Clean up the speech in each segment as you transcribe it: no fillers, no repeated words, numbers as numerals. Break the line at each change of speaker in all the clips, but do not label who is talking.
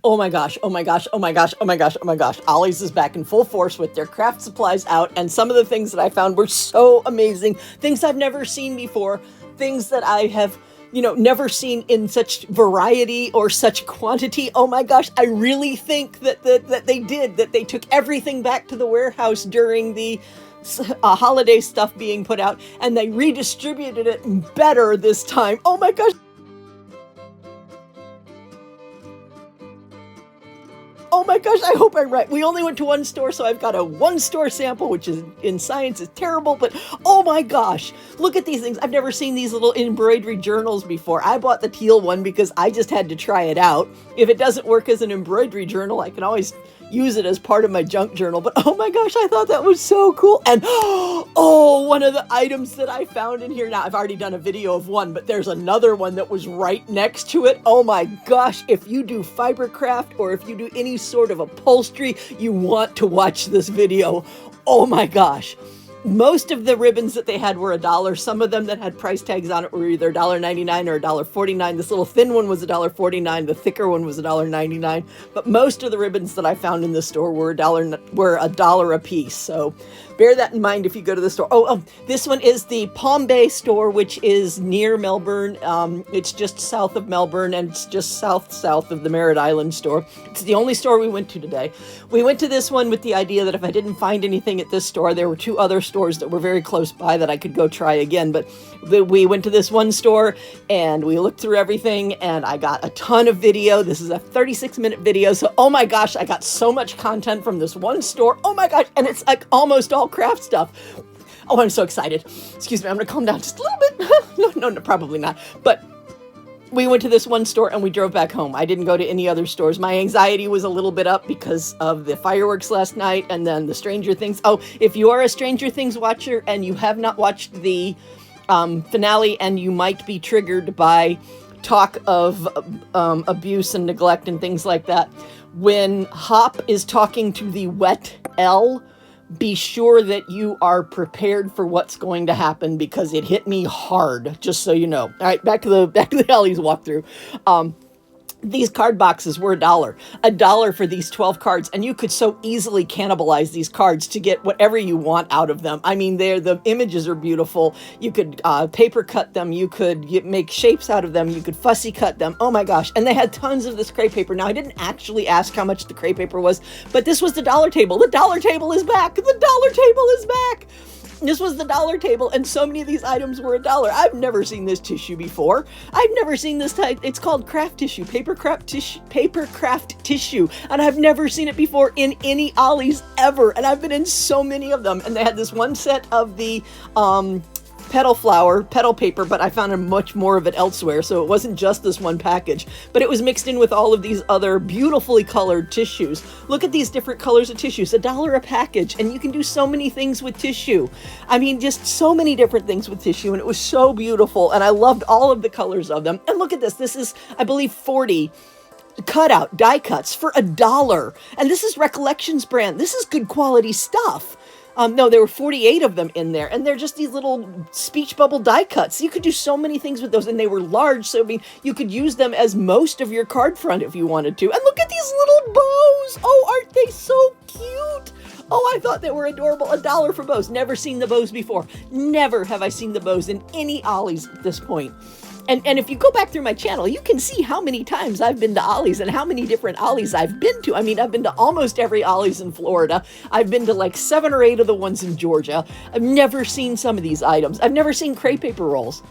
Oh my gosh, oh my gosh, oh my gosh, oh my gosh, oh my gosh. Ollie's is back in full force with their craft supplies out, and some of the things that I found were so amazing. Things I've never seen before, things that I have, you know, never seen in such variety or such quantity. Oh my gosh, I really think that they took everything back to the warehouse during the holiday stuff being put out, and they redistributed it better this time. Oh my gosh. Oh my gosh, I hope I'm right. We only went to one store, so I've got a one-store sample, which is in science is terrible, but oh my gosh, look at these things. I've never seen these little embroidery journals before. I bought the teal one because I just had to try it out. If it doesn't work as an embroidery journal, I can always use it as part of my junk journal, but oh my gosh, I thought that was so cool. And oh, one of the items that I found in here, now I've already done a video of one, but there's another one that was right next to it. Oh my gosh, if you do Papercraft or if you do any sort of upholstery, you want to watch this video. Oh my gosh. Most of the ribbons that they had were $1. Some of them that had price tags on it were either $1.99 or $1.49. This little thin one was $1.49. The thicker one was $1.99. But most of the ribbons that I found in the store were $1 a piece. So bear that in mind if you go to the store. This one is the Palm Bay store, which is near Melbourne. It's just south of Melbourne, and it's just south of the Merritt Island store. It's the only store we went to today. We went to this one with the idea that if I didn't find anything at this store, there were two other stores that were very close by that I could go try again. But we went to this one store and we looked through everything, and I got a ton of video. This is a 36-minute video. So, oh my gosh, I got so much content from this one store. Oh my gosh. And it's like almost all craft stuff. Oh, I'm so excited. Excuse me. I'm going to calm down just a little bit. No, probably not. But we went to this one store and we drove back home. I didn't go to any other stores. My anxiety was a little bit up because of the fireworks last night and then the Stranger Things. Oh, if you are a Stranger Things watcher and you have not watched the finale and you might be triggered by talk of abuse and neglect and things like that, when Hop is talking to the wet L, be sure that you are prepared for what's going to happen, because it hit me hard, just so you know. All right, back to the Ollie's walkthrough. These card boxes were $1. $1 for these 12 cards, and you could so easily cannibalize these cards to get whatever you want out of them. I mean, the images are beautiful. You could paper cut them. You could make shapes out of them. You could fussy cut them. Oh my gosh. And they had tons of this crepe paper. Now, I didn't actually ask how much the crepe paper was, but this was the dollar table. The dollar table is back. The dollar table is back. This was the dollar table, and so many of these items were $1. I've never seen this tissue before. I've never seen this type. It's called craft tissue, Papercraft tissue, and I've never seen it before in any Ollie's ever, and I've been in so many of them. And they had this one set of the petal paper, but I found much more of it elsewhere, so it wasn't just this one package, but it was mixed in with all of these other beautifully colored tissues. Look at these different colors of tissues, $1 a package, and you can do so many things with tissue. I mean, just so many different things with tissue, and it was so beautiful, and I loved all of the colors of them. And look at this. This is, I believe, 40 cutout die cuts for $1, and this is Recollections brand. This is good quality stuff. No, there were 48 of them in there, and they're just these little speech bubble die cuts. You could do so many things with those, and they were large, so I mean, you could use them as most of your card front if you wanted to. And look at these little bows! Oh, aren't they so cute? Oh, I thought they were adorable. $1 for bows. Never seen the bows before. Never have I seen the bows in any Ollie's at this point. And if you go back through my channel, you can see how many times I've been to Ollie's and how many different Ollie's I've been to. I mean, I've been to almost every Ollie's in Florida. I've been to like 7 or 8 of the ones in Georgia. I've never seen some of these items. I've never seen crepe paper rolls.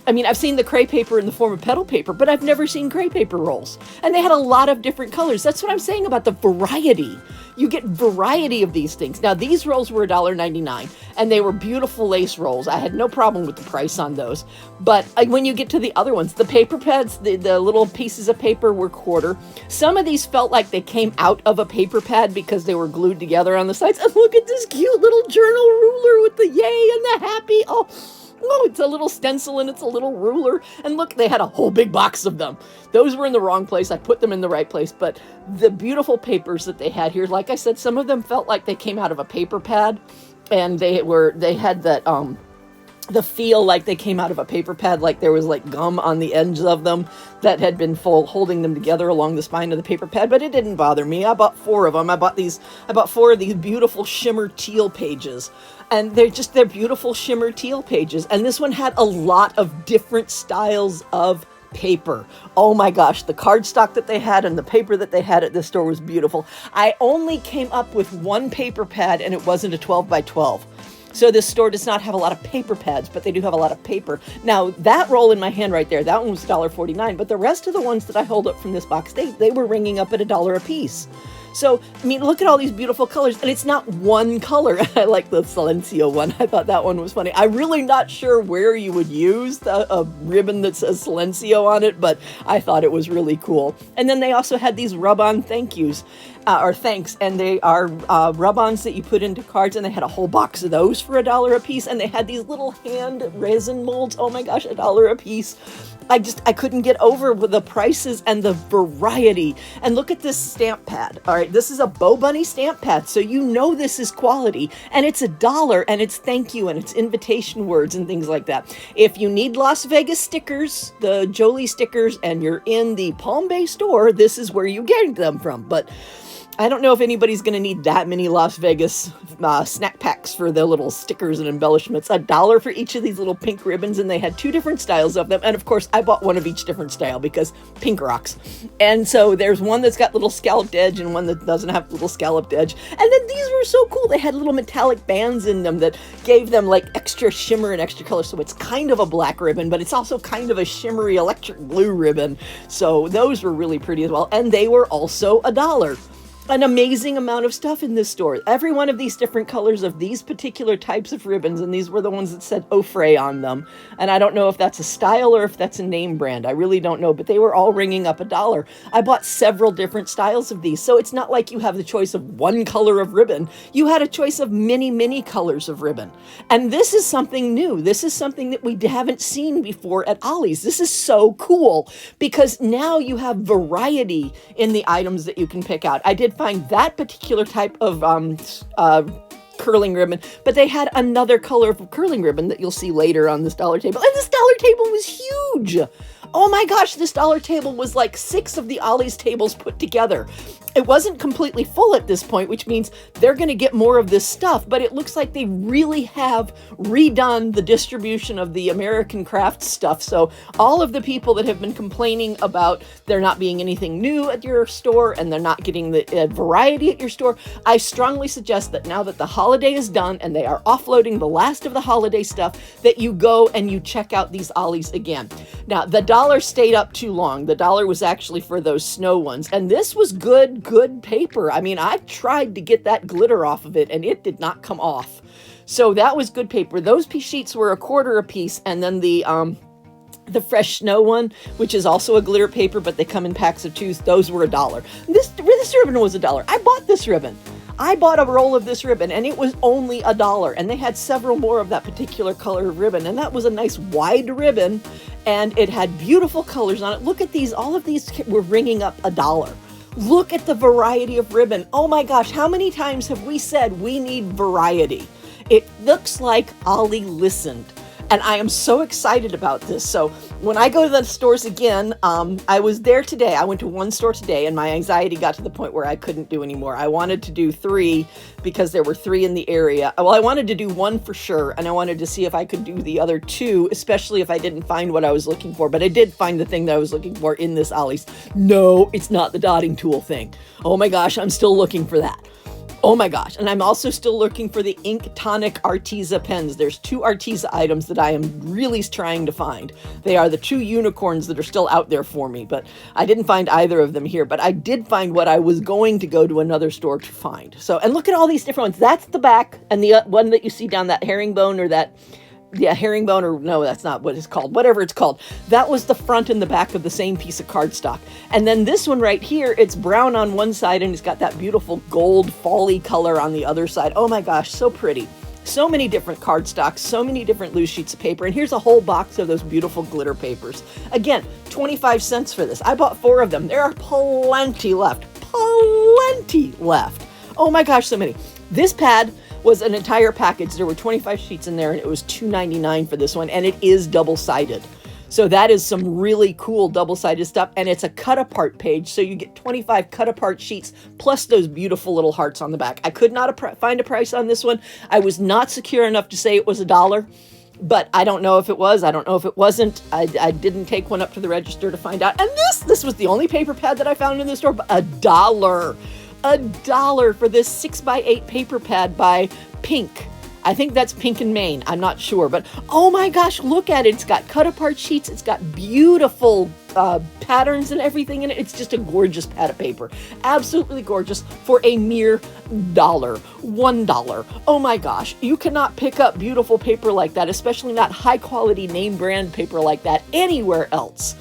I mean, I've seen the crepe paper in the form of petal paper, but I've never seen crepe paper rolls. And they had a lot of different colors. That's what I'm saying about the variety. You get variety of these things. Now, these rolls were $1.99, and they were beautiful lace rolls. I had no problem with the price on those. But when you get to the other ones, the paper pads, the little pieces of paper were $1. Some of these felt like they came out of a paper pad because they were glued together on the sides. And look at this cute little journal ruler with the yay and the happy. Oh, it's a little stencil and it's a little ruler. And look, they had a whole big box of them. Those were in the wrong place. I put them in the right place. But the beautiful papers that they had here, like I said, some of them felt like they came out of a paper pad. And they had that the feel like they came out of a paper pad, like there was like gum on the ends of them that had been holding them together along the spine of the paper pad, but it didn't bother me. I bought 4 of them. I bought 4 of these beautiful shimmer teal pages, and they're beautiful shimmer teal pages. And this one had a lot of different styles of paper. Oh my gosh, the cardstock that they had and the paper that they had at this store was beautiful. I only came up with 1 paper pad, and it wasn't a 12 by 12. So this store does not have a lot of paper pads, but they do have a lot of paper. Now, that roll in my hand right there, that one was $1.49, but the rest of the ones that I hold up from this box, they were ringing up at $1 a piece. So, I mean, look at all these beautiful colors, and it's not one color. I like the Silencio one. I thought that one was funny. I'm really not sure where you would use a ribbon that says Silencio on it, but I thought it was really cool. And then they also had these rub-on thank yous, or thanks, and they are rub-ons that you put into cards, and they had a whole box of those for $1 a piece, and they had these little hand resin molds. Oh my gosh, $1 a piece. I couldn't get over the prices and the variety. And look at this stamp pad. All right, this is a Bo Bunny stamp pad, so you know this is quality. And it's $1, and it's thank you, and it's invitation words and things like that. If you need Las Vegas stickers, the Jolie stickers, and you're in the Palm Bay store, this is where you get them from. But I don't know if anybody's going to need that many Las Vegas snack packs for the little stickers and embellishments. $1 for each of these little pink ribbons, and they had 2 different styles of them. And of course, I bought one of each different style because pink rocks. And so there's one that's got little scalloped edge and one that doesn't have little scalloped edge. And then these were so cool. They had little metallic bands in them that gave them like extra shimmer and extra color. So it's kind of a black ribbon, but it's also kind of a shimmery electric blue ribbon. So those were really pretty as well. And they were also $1. An amazing amount of stuff in this store. Every one of these different colors of these particular types of ribbons, and these were the ones that said Ofre on them. And I don't know if that's a style or if that's a name brand. I really don't know, but they were all ringing up $1. I bought several different styles of these, so it's not like you have the choice of one color of ribbon. You had a choice of many, many colors of ribbon. And this is something new. This is something that we haven't seen before at Ollie's. This is so cool because now you have variety in the items that you can pick out. I did find that particular type of curling ribbon, but they had another color of curling ribbon that you'll see later on this dollar table. And this dollar table was huge. Oh my gosh, this dollar table was like 6 of the Ollie's tables put together. It wasn't completely full at this point, which means they're going to get more of this stuff, but it looks like they really have redone the distribution of the American craft stuff. So all of the people that have been complaining about there not being anything new at your store and they're not getting the variety at your store, I strongly suggest that now that the holiday is done and they are offloading the last of the holiday stuff, that you go and you check out these Ollie's again. Now, the dollar stayed up too long. The dollar was actually for those snow ones, and this was good paper. I mean, I tried to get that glitter off of it and it did not come off. So that was good paper. Those sheets were $1 a piece, and then the fresh snow one, which is also a glitter paper, but they come in packs of 2, those were $1. This ribbon was $1. I bought this ribbon. I bought a roll of this ribbon and it was only $1, and they had several more of that particular color of ribbon, and that was a nice wide ribbon and it had beautiful colors on it. Look at these. All of these were ringing up $1. Look at the variety of ribbon. Oh my gosh, how many times have we said we need variety? It looks like Ollie listened. And I am so excited about this. So when I go to the stores again, I was there today. I went to one store today and my anxiety got to the point where I couldn't do anymore. I wanted to do 3 because there were 3 in the area. Well, I wanted to do 1 for sure. And I wanted to see if I could do the other 2, especially if I didn't find what I was looking for. But I did find the thing that I was looking for in this Ollie's. No, it's not the dotting tool thing. Oh my gosh, I'm still looking for that. Oh my gosh. And I'm also still looking for the Ink Tonic Arteza pens. There's 2 Arteza items that I am really trying to find. They are the 2 unicorns that are still out there for me, but I didn't find either of them here. But I did find what I was going to go to another store to find. So, and look at all these different ones. That's the back, and the one that you see down that herringbone, or that, yeah, herringbone, or no, that's not what it's called. Whatever it's called. That was the front and the back of the same piece of cardstock. And then this one right here, it's brown on one side and it's got that beautiful gold folly color on the other side. Oh my gosh, so pretty. So many different cardstocks, so many different loose sheets of paper. And here's a whole box of those beautiful glitter papers. Again, 25 cents for this. I bought 4 of them. There are plenty left. Plenty left. Oh my gosh, so many. This pad was an entire package. There were 25 sheets in there, and it was $2.99 for this one, and it is double-sided. So that is some really cool double-sided stuff, and it's a cut-apart page, so you get 25 cut-apart sheets, plus those beautiful little hearts on the back. I could not find a price on this one. I was not secure enough to say it was $1, but I don't know if it was. I don't know if it wasn't. I didn't take one up to the register to find out. And this was the only paper pad that I found in the store, but $1. $1 for this 6x8 paper pad by Pink. I think that's Pink and Maine. I'm not sure, but oh my gosh, look at it. It's got cut apart sheets. It's got beautiful patterns and everything in it. It's just a gorgeous pad of paper. Absolutely gorgeous for a mere $1. $1. Oh my gosh. You cannot pick up beautiful paper like that, especially not high quality name brand paper like that anywhere else.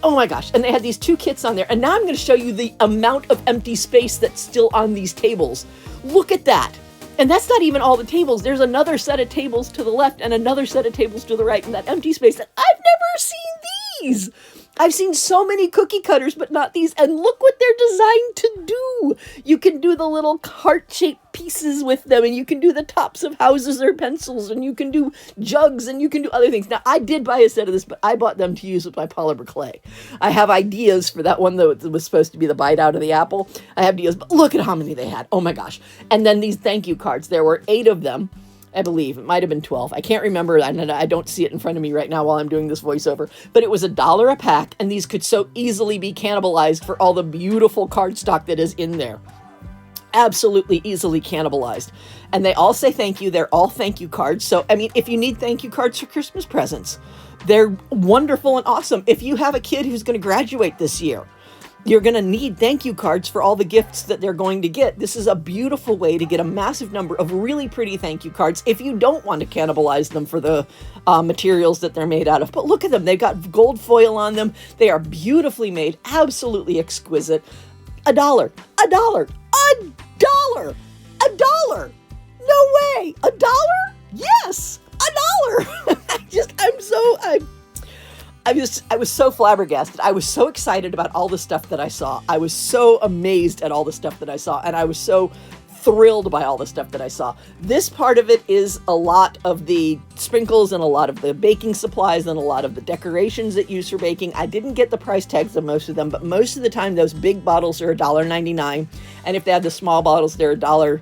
Oh my gosh. And they had these 2 kits on there. And now I'm going to show you the amount of empty space that's still on these tables. Look at that. And that's not even all the tables. There's another set of tables to the left and another set of tables to the right in that empty space. And I've never seen these. I've seen so many cookie cutters, but not these. And look what they're designed to do. You can do the little heart-shaped pieces with them, and you can do the tops of houses or pencils, and you can do jugs, and you can do other things. Now, I did buy a set of this, but I bought them to use with my polymer clay. I have ideas for that one, though it was supposed to be the bite out of the apple. I have ideas, but look at how many they had. Oh my gosh. And then these thank you cards. There were 8 of them. I believe it might have been 12. I can't remember. I don't see it in front of me right now while I'm doing this voiceover, but it was $1 a pack, and these could so easily be cannibalized for all the beautiful cardstock that is in there. Absolutely easily cannibalized. And they all say thank you. They're all thank you cards. So, I mean, if you need thank you cards for Christmas presents, they're wonderful and awesome. If you have a kid who's going to graduate this year, you're going to need thank you cards for all the gifts that they're going to get. This is a beautiful way to get a massive number of really pretty thank you cards if you don't want to cannibalize them for the materials that they're made out of. But look at them. They've got gold foil on them. They are beautifully made, absolutely exquisite. $1. $1. $1. $1. No way. $1? Yes. $1. I was so flabbergasted. I was so excited about all the stuff that I saw. I was so amazed at all the stuff that I saw. And I was so thrilled by all the stuff that I saw. This part of it is a lot of the sprinkles and a lot of the baking supplies and a lot of the decorations that use for baking. I didn't get the price tags of most of them, but most of the time those big bottles are $1.99. And if they have the small bottles, they're $1,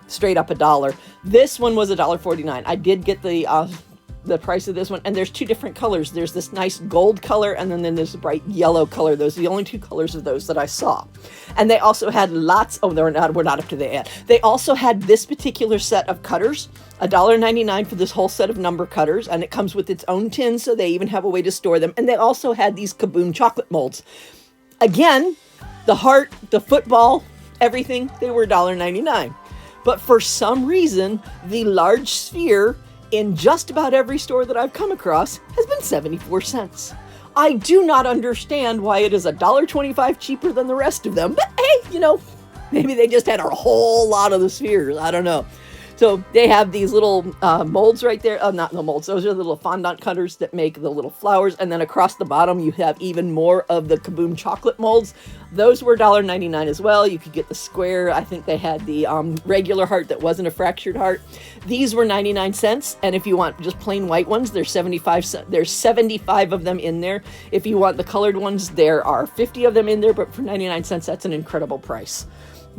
straight up $1. This one was $1.49. I did get the price of this one, and there's 2 different colors. There's this nice gold color, and then there's a bright yellow color. Those are the only 2 colors of those that I saw. And they also had lots. Oh, we're not up to the end. They also had this particular set of cutters, $1.99 for this whole set of number cutters, and it comes with its own tin, so they even have a way to store them. And they also had these Kaboom chocolate molds. Again, the heart, the football, everything, they were $1.99. But for some reason, the large sphere in just about every store that I've come across has been 74 cents. I do not understand why it is $1.25 cheaper than the rest of them, but hey, you know, maybe they just had a whole lot of the spheres. I don't know. So they have these little molds right there. Not the molds. Those are the little fondant cutters that make the little flowers. And then across the bottom, you have even more of the Kaboom chocolate molds. Those were $1.99 as well. You could get the square. I think they had the regular heart that wasn't a fractured heart. These were 99 cents. And if you want just plain white ones, there's 75 cents. There's 75 of them in there. If you want the colored ones, there are 50 of them in there. But for 99 cents, that's an incredible price.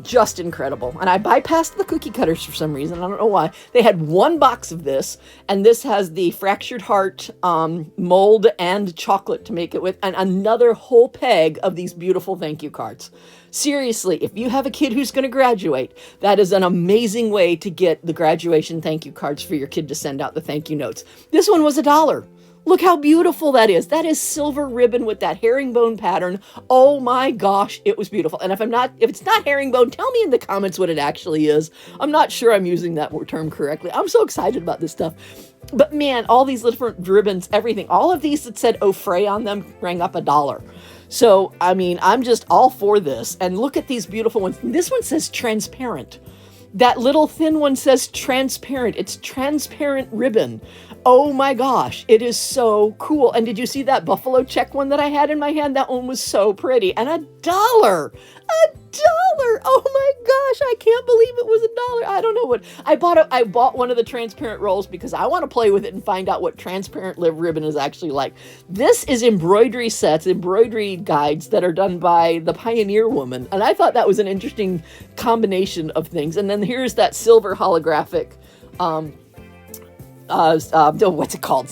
Just incredible. And I bypassed the cookie cutters for some reason. I don't know why. They had 1 box of this, and this has the fractured heart mold and chocolate to make it with, and another whole peg of these beautiful thank you cards. Seriously, if you have a kid who's going to graduate, that is an amazing way to get the graduation thank you cards for your kid to send out the thank you notes. This one was $1. Look how beautiful that is. That is silver ribbon with that herringbone pattern. Oh my gosh, it was beautiful. And if it's not herringbone, tell me in the comments what it actually is. I'm not sure I'm using that term correctly. I'm so excited about this stuff. But man, all these different ribbons, everything, all of these that said Au Frais on them rang up $1. So, I mean, I'm just all for this. And look at these beautiful ones. This one says transparent. That little thin one says transparent. It's transparent ribbon. Oh my gosh, it is so cool. And did you see that buffalo check one that I had in my hand? That one was so pretty. And $1. $1. Oh my gosh, I can't believe it was $1. I don't know what I bought one of the transparent rolls because I want to play with it and find out what transparent ribbon is actually like. This is embroidery sets, embroidery guides that are done by the Pioneer Woman, and I thought that was an interesting combination of things. And then here's that silver holographic what's it called?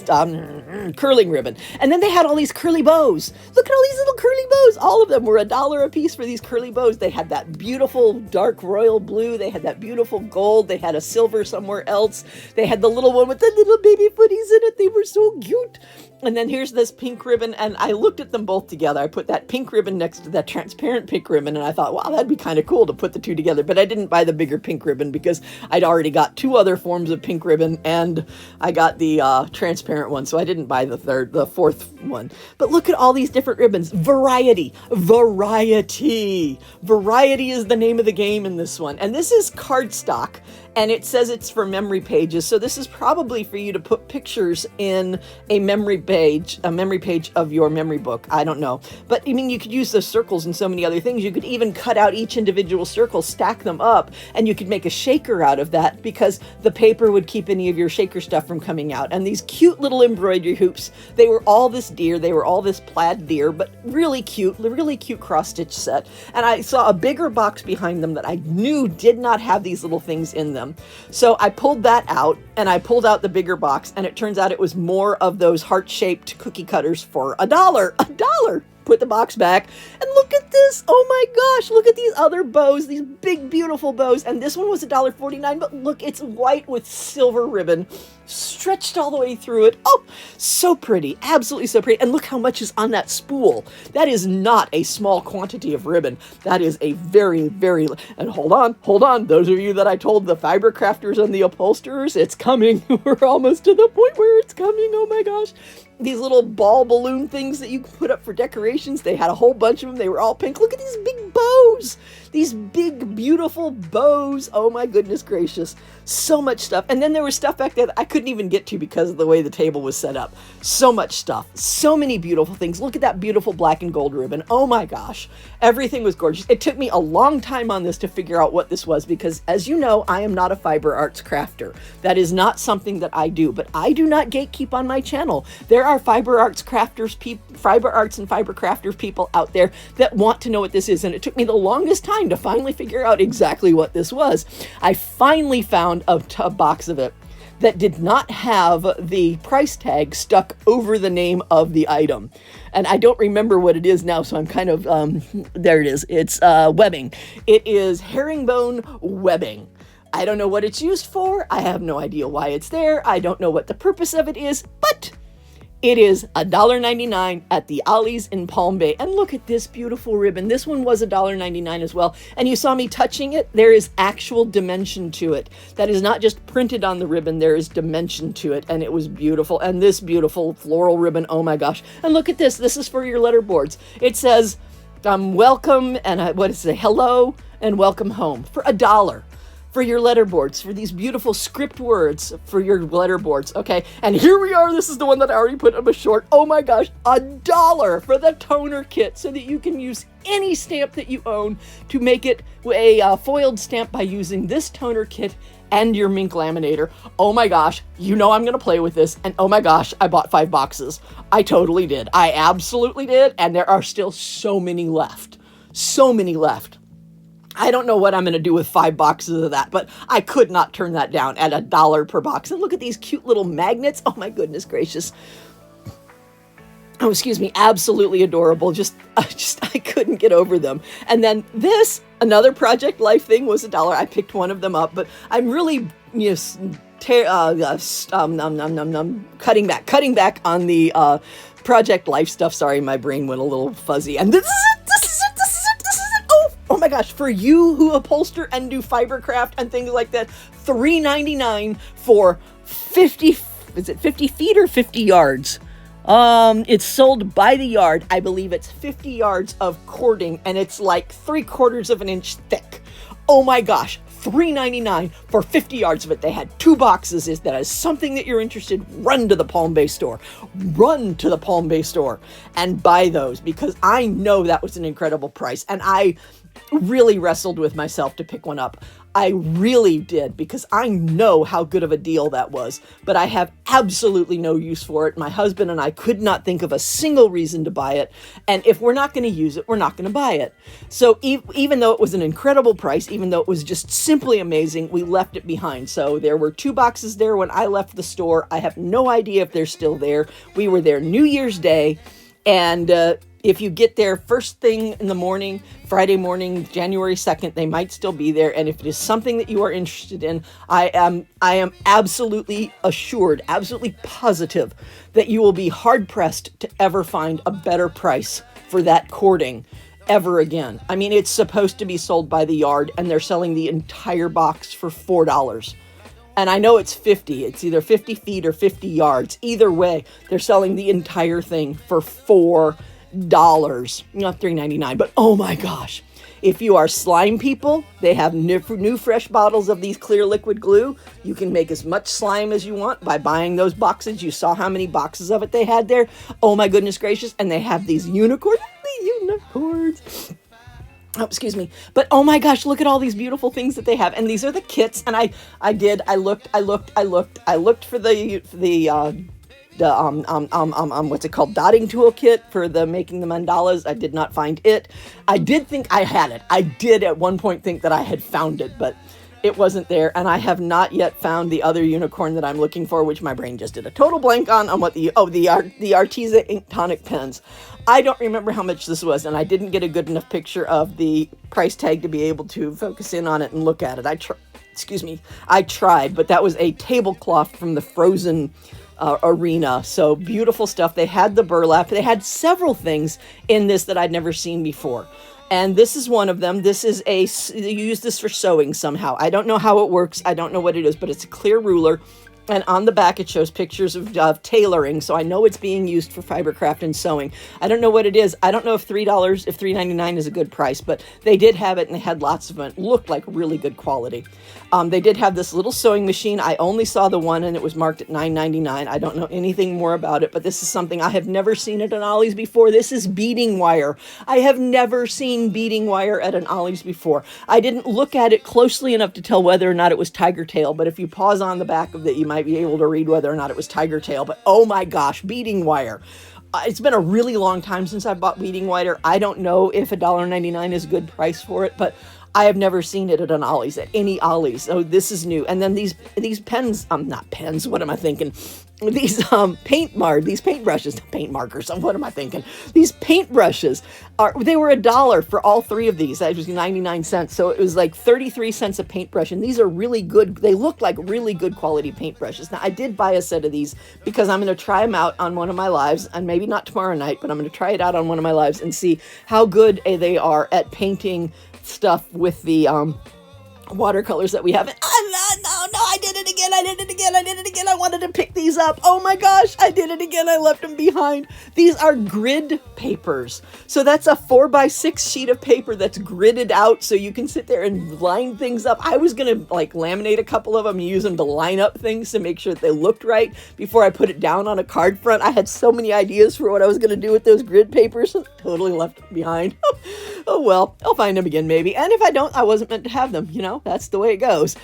Curling ribbon. And then they had all these curly bows. Look at all these little curly bows. All of them were $1 a piece for these curly bows. They had that beautiful dark royal blue. They had that beautiful gold. They had a silver somewhere else. They had the little one with the little baby footies in it. They were so cute. And then here's this pink ribbon, and I looked at them both together. I put that pink ribbon next to that transparent pink ribbon, and I thought, wow, that'd be kind of cool to put the two together. But I didn't buy the bigger pink ribbon because I'd already got 2 other forms of pink ribbon, and I got the transparent one, so I didn't buy the 4th one. But look at all these different ribbons. Variety. Variety. Variety is the name of the game in this one. And this is cardstock, and it says it's for memory pages. So this is probably for you to put pictures in a memory page of your memory book. I don't know. But I mean, you could use the circles and so many other things. You could even cut out each individual circle, stack them up, and you could make a shaker out of that because the paper would keep any of your shaker stuff from coming out. And these cute little embroidery hoops, they were all this deer, they were all this plaid deer, but really cute cross-stitch set. And I saw a bigger box behind them that I knew did not have these little things in them. So I pulled that out, and I pulled out the bigger box, and it turns out it was more of those heart-shaped cookie cutters for $1. $1! Put the box back, and look at this. Oh my gosh, look at these other bows, these big, beautiful bows. And this one was $1.49, but look, it's white with silver ribbon stretched all the way through it. Oh, so pretty, absolutely so pretty. And look how much is on that spool. That is not a small quantity of ribbon. That is a very, very, and hold on. Those of you that I told, the fiber crafters and the upholsterers, it's coming. We're almost to the point where it's coming. Oh my gosh. These little ball balloon things that you can put up for decorations, they had a whole bunch of them. They were all pink. Look at these big bows. These big, beautiful bows. Oh my goodness gracious. So much stuff. And then there was stuff back there that I couldn't even get to because of the way the table was set up. So much stuff. So many beautiful things. Look at that beautiful black and gold ribbon. Oh my gosh. Everything was gorgeous. It took me a long time on this to figure out what this was because, as you know, I am not a fiber arts crafter. That is not something that I do, but I do not gatekeep on my channel. There are fiber arts crafters, fiber arts and fiber crafters people out there that want to know what this is, and it took me the longest time to finally figure out exactly what this was. I finally found a box of it that did not have the price tag stuck over the name of the item. And I don't remember what it is now, so I'm kind of, there it is. It's webbing. It is herringbone webbing. I don't know what it's used for. I have no idea why it's there. I don't know what the purpose of it is, but it is $1.99 at the Ollie's in Palm Bay. And look at this beautiful ribbon. This one was $1.99 as well. And you saw me touching it. There is actual dimension to it. That is not just printed on the ribbon. There is dimension to it. And it was beautiful. And this beautiful floral ribbon. Oh my gosh. And look at this. This is for your letterboards. It says, welcome and what is it? Hello and welcome home for $1. For your letterboards, for these beautiful script words for your letterboards, okay? And here we are. This is the one that I already put up a short. Oh my gosh, $1 for the toner kit so that you can use any stamp that you own to make it a foiled stamp by using this toner kit and your Mink laminator. Oh my gosh, you know I'm gonna play with this, and oh my gosh, I bought 5 boxes. I totally did. I absolutely did, and there are still so many left. So many left. I don't know what I'm going to do with 5 boxes of that, but I could not turn that down at $1 per box. And look at these cute little magnets. Oh my goodness gracious. Oh, excuse me. Absolutely adorable. I couldn't get over them. And then this, another Project Life thing was $1. I picked one of them up, but I'm really, cutting back on the Project Life stuff. Sorry, my brain went a little fuzzy. And this is it. Oh my gosh, for you who upholster and do fibercraft and things like that, $3.99 for 50, is it 50 feet or 50 yards? It's sold by the yard. I believe it's 50 yards of cording, and it's like 3/4 of an inch thick. Oh my gosh, $3.99 for 50 yards of it. They had 2 boxes. Is that is something that you're interested, run to the Palm Bay store. Run to the Palm Bay store and buy those, because I know that was an incredible price. And I really wrestled with myself to pick one up. I really did, because I know how good of a deal that was, but I have absolutely no use for it. My husband and I could not think of a single reason to buy it. And if we're not going to use it, we're not going to buy it. So even though it was an incredible price, even though it was just simply amazing, we left it behind. So there were 2 boxes there when I left the store. I have no idea if they're still there. We were there New Year's Day, and if you get there first thing in the morning, Friday morning, January 2nd, they might still be there. And if it is something that you are interested in, I am absolutely assured, absolutely positive that you will be hard pressed to ever find a better price for that cording ever again. I mean, it's supposed to be sold by the yard, and they're selling the entire box for $4. And I know it's 50. It's either 50 feet or 50 yards. Either way, they're selling the entire thing for $4. Not $3.99, but oh my gosh. If you are slime people, they have new fresh bottles of these clear liquid glue. You can make as much slime as you want by buying those boxes. You saw how many boxes of it they had there. Oh my goodness gracious. And they have these unicorns. Oh, excuse me. But oh my gosh, look at all these beautiful things that they have. And these are the kits. And I looked for what's it called? Dotting tool kit for the making the mandalas. I did not find it. I did think I had it. I did at one point think that I had found it, but it wasn't there. And I have not yet found the other unicorn that I'm looking for, which my brain just did a total blank on what the Arteza ink tonic pens. I don't remember how much this was, and I didn't get a good enough picture of the price tag to be able to focus in on it and look at it. I tried, but that was a tablecloth from the Frozen arena. So beautiful stuff. They had the burlap. They had several things in this that I'd never seen before. And this is one of them. This is you use this for sewing somehow. I don't know how it works. I don't know what it is, but it's a clear ruler. And on the back, it shows pictures of tailoring. So I know it's being used for fibercraft and sewing. I don't know what it is. I don't know if $3.99 is a good price, but they did have it, and they had lots of it. It looked like really good quality. They did have this little sewing machine. I only saw the one, and it was marked at $9.99. I don't know anything more about it, but this is something I have never seen at an Ollie's before. This is beading wire. I have never seen beading wire at an Ollie's before. I didn't look at it closely enough to tell whether or not it was tiger tail, but if you pause on the back of it, you might be able to read whether or not it was tiger tail. But oh my gosh, beading wire. It's been a really long time since I bought beading wire. I don't know if $1.99 is a good price for it, but I have never seen it at an Ollie's, at any Ollie's. So this is new. And then these pens, not pens, what am I thinking? These paint brushes, paint markers, what am I thinking? These paint brushes, they were $1 for all 3 of these. That was 99 cents. So it was like 33 cents a paintbrush. And these are really good. They look like really good quality paintbrushes. Now, I did buy a set of these because I'm going to try them out on one of my lives, and maybe not tomorrow night, but I'm going to try it out on one of my lives and see how good they are at painting stuff with the watercolors that we have. No, I did it again. I wanted to pick these up. Oh my gosh, I did it again. I left them behind. These are grid papers. So that's a 4x6 sheet of paper that's gridded out so you can sit there and line things up. I was going to laminate a couple of them and use them to line up things to make sure that they looked right before I put it down on a card front. I had so many ideas for what I was going to do with those grid papers. Totally left them behind. Oh well, I'll find them again maybe. And if I don't, I wasn't meant to have them. That's the way it goes.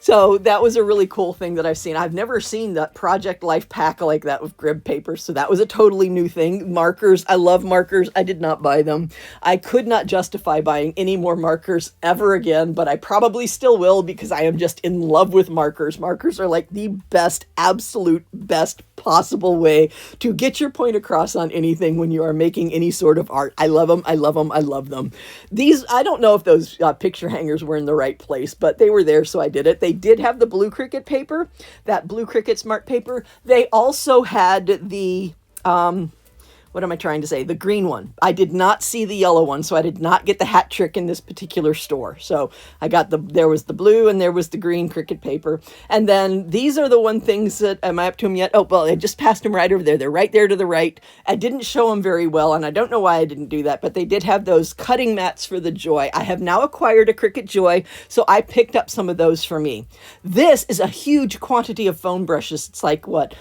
So that was a really cool thing that I've seen. I've never seen that Project Life pack like that with grid paper. So that was a totally new thing. Markers. I love markers. I did not buy them. I could not justify buying any more markers ever again, but I probably still will because I am just in love with markers. Markers are like the best, absolute best possible way to get your point across on anything when you are making any sort of art. I love them. I love them. I love them. These, I don't know if those picture hangers were in the right place, but they were there, so I did it. They did have the Blue Cricket paper, that Blue Cricket Smart paper. They also had the, what am I trying to say? The green one. I did not see the yellow one, so I did not get the hat trick in this particular store. So I got there was the blue and there was the green Cricut paper. And then these are the one things that, am I up to them yet? Oh, well, I just passed them right over there. They're right there to the right. I didn't show them very well, and I don't know why I didn't do that, but they did have those cutting mats for the Joy. I have now acquired a Cricut Joy, so I picked up some of those for me. This is a huge quantity of foam brushes. It's like, what,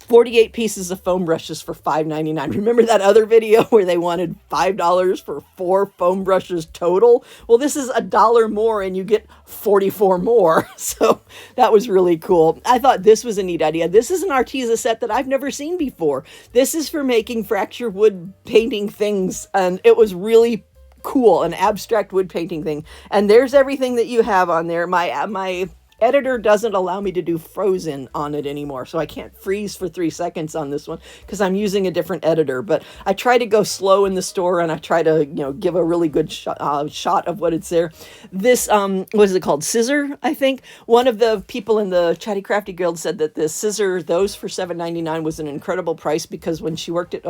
48 pieces of foam brushes for $5.99. Remember that other video where they wanted $5 for 4 foam brushes total? Well, this is $1 more and you get 44 more. So that was really cool. I thought this was a neat idea. This is an Arteza set that I've never seen before. This is for making fracture wood painting things, and it was really cool, an abstract wood painting thing. And there's everything that you have on there. My editor doesn't allow me to do frozen on it anymore, so I can't freeze for 3 seconds on this one because I'm using a different editor. But I try to go slow in the store, and I try to, give a really good shot of what it's there. This, what is it called? Scissor, I think. One of the people in the Chatty Crafty Guild said that the scissor, those for $7.99 was an incredible price because when she worked at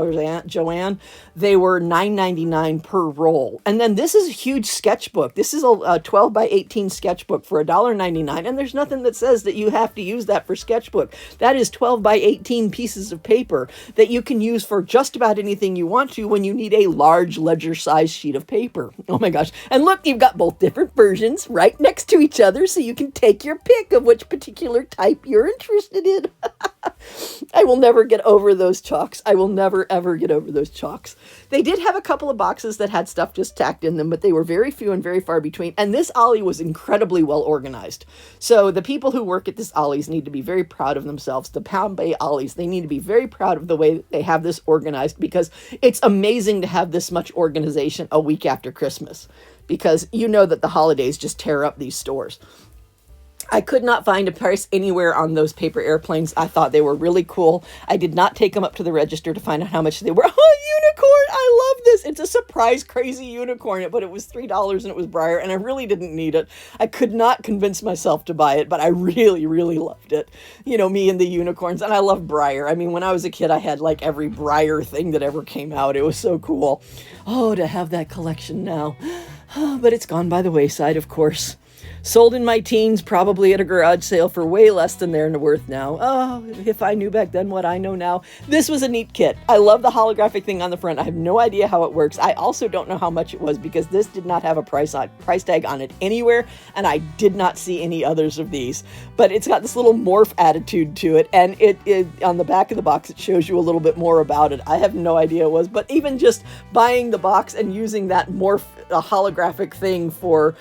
Joanne, they were $9.99 per roll. And then this is a huge sketchbook. This is a 12 by 18 sketchbook for $1.99, and there's nothing that says that you have to use that for sketchbook. That is 12 by 18 pieces of paper that you can use for just about anything you want to when you need a large ledger-sized sheet of paper. Oh my gosh. And look, you've got both different versions right next to each other so you can take your pick of which particular type you're interested in. I will never get over those chalks. I will never, ever get over those chalks. They did have a couple of boxes that had stuff just tacked in them, but they were very few and very far between. And this Ollie was incredibly well organized. So the people who work at this Ollie's need to be very proud of themselves. The Pound Bay Ollie's, they need to be very proud of the way that they have this organized, because it's amazing to have this much organization a week after Christmas, because you know that the holidays just tear up these stores. I could not find a price anywhere on those paper airplanes. I thought they were really cool. I did not take them up to the register to find out how much they were. Oh, unicorn! I love this. It's a surprise crazy unicorn, but it was $3 and it was Breyer, and I really didn't need it. I could not convince myself to buy it, but I really, really loved it. Me and the unicorns, and I love Breyer. I mean, when I was a kid, I had like every Breyer thing that ever came out. It was so cool. Oh, to have that collection now. But it's gone by the wayside, of course. Sold in my teens, probably at a garage sale for way less than they're worth now. Oh, if I knew back then what I know now. This was a neat kit. I love the holographic thing on the front. I have no idea how it works. I also don't know how much it was because this did not have a price tag on it anywhere, and I did not see any others of these. But it's got this little morph attitude to it, and it on the back of the box, it shows you a little bit more about it. I have no idea what it was, but even just buying the box and using that morph holographic thing for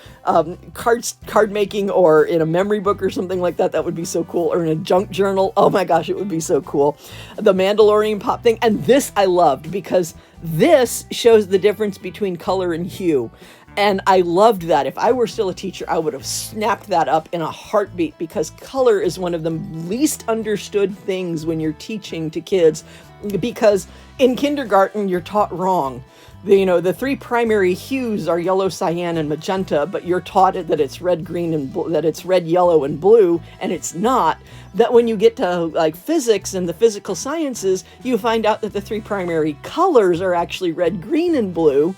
card making or in a memory book or something like that, that would be so cool. Or in a junk journal. Oh my gosh, it would be so cool. The Mandalorian pop thing. And this I loved because this shows the difference between color and hue. And I loved that. If I were still a teacher, I would have snapped that up in a heartbeat, because color is one of the least understood things when you're teaching to kids, because in kindergarten, you're taught wrong. The 3 primary hues are yellow, cyan, and magenta, but you're taught that it's red, green, and that it's red, yellow, and blue, and it's not. That when you get to like physics and the physical sciences, you find out that the 3 primary colors are actually red, green, and blue,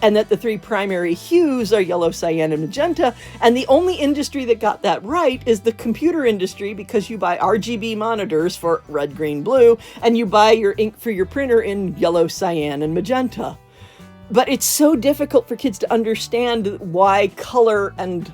and that the 3 primary hues are yellow, cyan, and magenta. And the only industry that got that right is the computer industry, because you buy RGB monitors for red, green, blue, and you buy your ink for your printer in yellow, cyan, and magenta. But it's so difficult for kids to understand why color and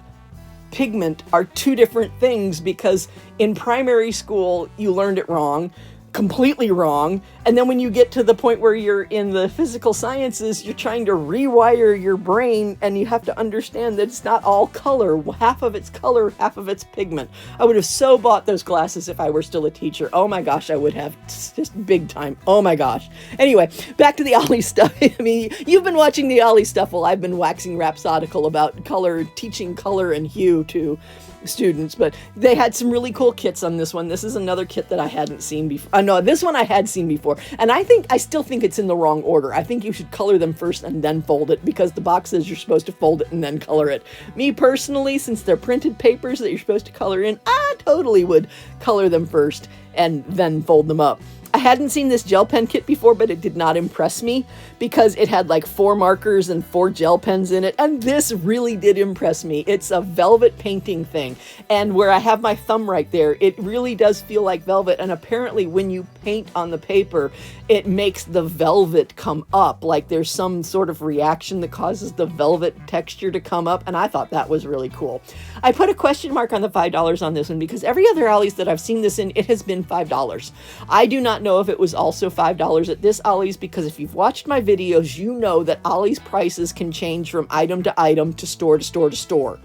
pigment are 2 different things, because in primary school, you learned it wrong, completely wrong. And then when you get to the point where you're in the physical sciences, you're trying to rewire your brain, and you have to understand that it's not all color. Half of it's color, half of it's pigment. I would have so bought those glasses if I were still a teacher. Oh my gosh, I would have, just big time. Oh my gosh. Anyway, back to the Ollie stuff. I mean, you've been watching the Ollie stuff while I've been waxing rhapsodical about color, teaching color and hue to students, but they had some really cool kits on this one. This is another kit that I hadn't seen before. No, this one I had seen before, and I still think it's in the wrong order. I think you should color them first and then fold it, because the box says you're supposed to fold it and then color it. Me personally, since they're printed papers that you're supposed to color in, I totally would color them first and then fold them up. I hadn't seen this gel pen kit before, but it did not impress me because it had like 4 markers and 4 gel pens in it. And this really did impress me. It's a velvet painting thing. And where I have my thumb right there, it really does feel like velvet. And apparently when you paint on the paper, it makes the velvet come up. Like there's some sort of reaction that causes the velvet texture to come up. And I thought that was really cool. I put a question mark on the $5 on this one because every other Ollie's that I've seen this in, it has been $5. I do not know if it was also $5 at this Ollie's, because if you've watched my videos, you know that Ollie's prices can change from item to item to store to store to store.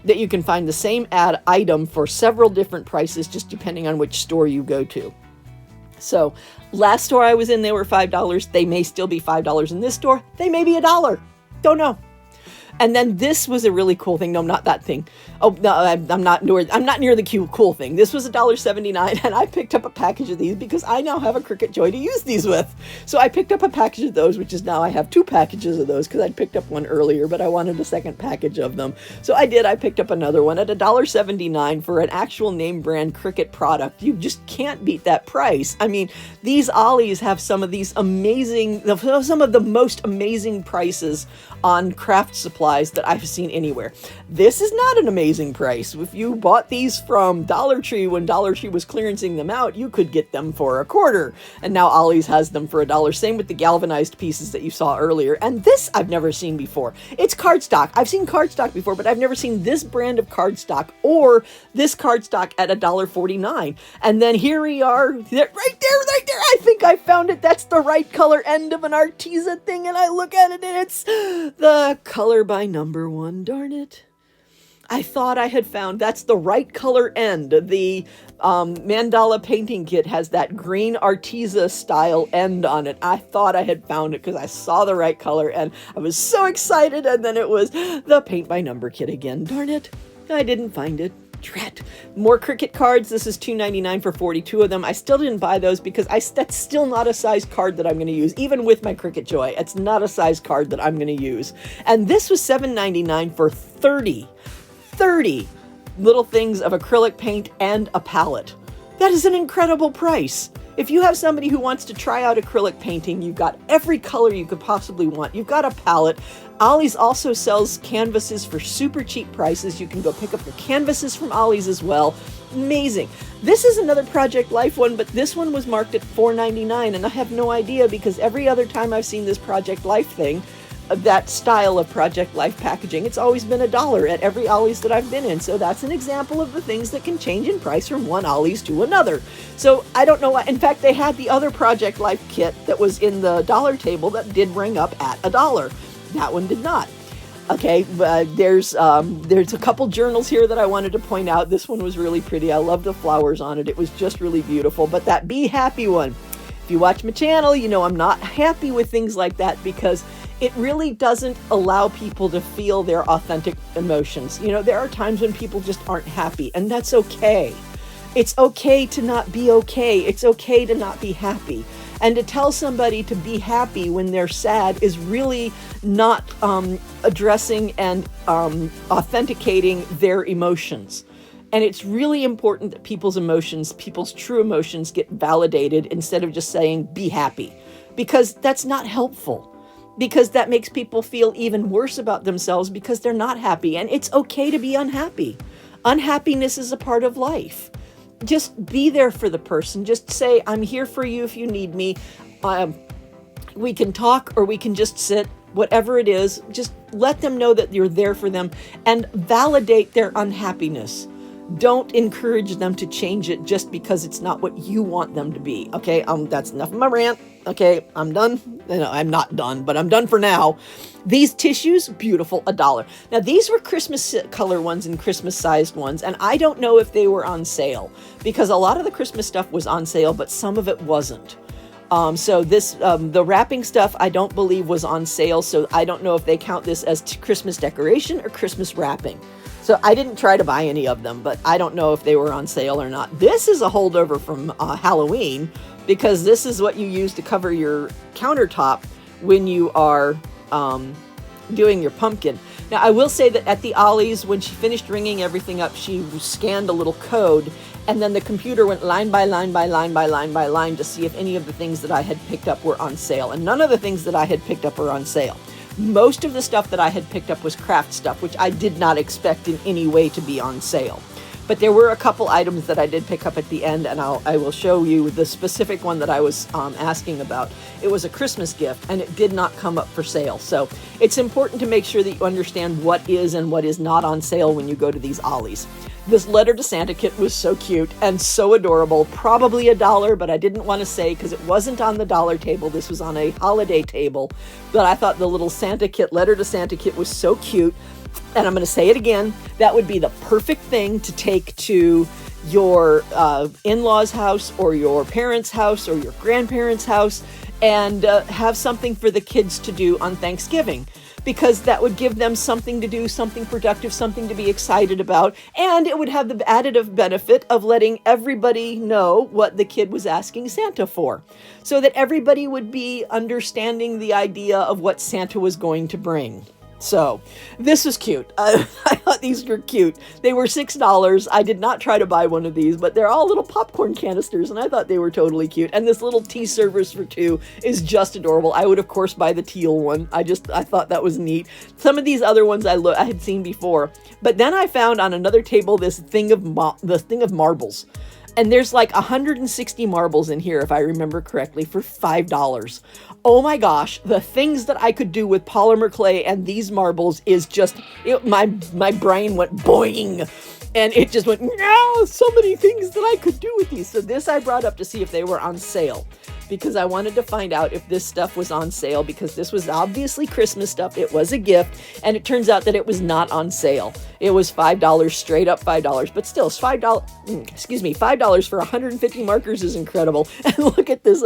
That you can find the same item for several different prices just depending on which store you go to. So last store I was in, they were $5. They may still be $5 in this store. They may be $1. Don't know. And then this was a really cool thing. No, not that thing. Oh, no, I'm not near the cool thing. This was $1.79, and I picked up a package of these because I now have a Cricut Joy to use these with. So I picked up a package of those, which is now I have 2 packages of those because I'd picked up one earlier, but I wanted a second package of them. So I did. I picked up another one at $1.79 for an actual name brand Cricut product. You just can't beat that price. I mean, these Ollie's have some of these amazing, some of the most amazing prices on craft supplies that I've seen anywhere. This is not an amazing price. If you bought these from Dollar Tree when Dollar Tree was clearancing them out, you could get them for $0.25. And now Ollie's has them for $1. Same with the galvanized pieces that you saw earlier. And this I've never seen before. It's cardstock. I've seen cardstock before, but I've never seen this brand of cardstock or this cardstock at $1.49. And then here we are, right there. I think I found it. That's the right color end of an Arteza thing. And I look at it and it's the color by number 1. Darn it. I thought I had found that's the right color end. The mandala painting kit has that green Arteza style end on it. I thought I had found it because I saw the right color and I was so excited, and then it was the paint by number kit again. Darn it. I didn't find it. Drat. More Cricut cards. This is $2.99 for 42 of them. I still didn't buy those because that's still not a size card that I'm going to use. Even with my Cricut Joy, it's not a size card that I'm going to use. And this was $7.99 for 30 little things of acrylic paint and a palette. That is an incredible price. If you have somebody who wants to try out acrylic painting, you've got every color you could possibly want. You've got a palette. Ollie's also sells canvases for super cheap prices. You can go pick up your canvases from Ollie's as well. Amazing. This is another Project Life one, but this one was marked at $4.99, and I have no idea because every other time I've seen this Project Life thing, that style of Project Life packaging, it's always been $1 at every Ollie's that I've been in. So that's an example of the things that can change in price from one Ollie's to another. So I don't know why. In fact, they had the other Project Life kit that was in the dollar table that did ring up at $1. That one did not. Okay, there's a couple journals here that I wanted to point out. This one was really pretty. I love the flowers on it. It was just really beautiful. But that Be Happy one, if you watch my channel, you know I'm not happy with things like that because it really doesn't allow people to feel their authentic emotions. You know, there are times when people just aren't happy, and that's okay. It's okay to not be okay. It's okay to not be happy. And to tell somebody to be happy when they're sad is really not addressing and authenticating their emotions. And it's really important that people's emotions, people's true emotions, get validated instead of just saying, be happy. Because that's not helpful. Because that makes people feel even worse about themselves because they're not happy. And it's okay to be unhappy. Unhappiness is a part of life. Just be there for the person. Just say, I'm here for you if you need me. We can talk or we can just sit, whatever it is. Just let them know that you're there for them and validate their unhappiness. Don't encourage them to change it just because it's not what you want them to be. Okay, that's enough of my rant. Okay, I'm done. No, I'm not done, but I'm done for now. These tissues, beautiful, $1. Now, these were Christmas color ones and Christmas sized ones, and I don't know if they were on sale because a lot of the Christmas stuff was on sale, but some of it wasn't. So this, the wrapping stuff, I don't believe was on sale, so I don't know if they count this as Christmas decoration or Christmas wrapping. So I didn't try to buy any of them, but I don't know if they were on sale or not. This is a holdover from Halloween because this is what you use to cover your countertop when you are doing your pumpkin. Now, I will say that at the Ollie's, when she finished ringing everything up, she scanned a little code, and then the computer went line by line by line by line by line to see if any of the things that I had picked up were on sale. And none of the things that I had picked up were on sale. Most of the stuff that I had picked up was craft stuff, which I did not expect in any way to be on sale. But there were a couple items that I did pick up at the end, and I will show you the specific one that I was asking about. It was a Christmas gift, and it did not come up for sale. So it's important to make sure that you understand what is and what is not on sale when you go to these Ollie's. This letter to Santa kit was so cute and so adorable, probably $1, but I didn't want to say because it wasn't on the dollar table. This was on a holiday table, but I thought the little Santa kit, letter to Santa kit, was so cute. And I'm going to say it again, that would be the perfect thing to take to your in-laws' house or your parents' house or your grandparents' house and have something for the kids to do on Thanksgiving, because that would give them something to do, something productive, something to be excited about, and it would have the additive benefit of letting everybody know what the kid was asking Santa for, so that everybody would be understanding the idea of what Santa was going to bring. So this was cute. I thought these were cute. They were $6. I did not try to buy one of these, but they're all little popcorn canisters, and I thought they were totally cute. And this little tea service for $2 is just adorable. I would, of course, buy the teal one. I thought that was neat. Some of these other ones I had seen before, but then I found on another table this thing of marbles. And there's like 160 marbles in here, if I remember correctly, for $5. Oh my gosh, the things that I could do with polymer clay and these marbles is just, my brain went boing. And it just went, no, so many things that I could do with these. So this I brought up to see if they were on sale, because I wanted to find out if this stuff was on sale, because this was obviously Christmas stuff. It was a gift, and it turns out that it was not on sale. It was $5, straight up $5, but still $5 for 150 markers is incredible. And look at this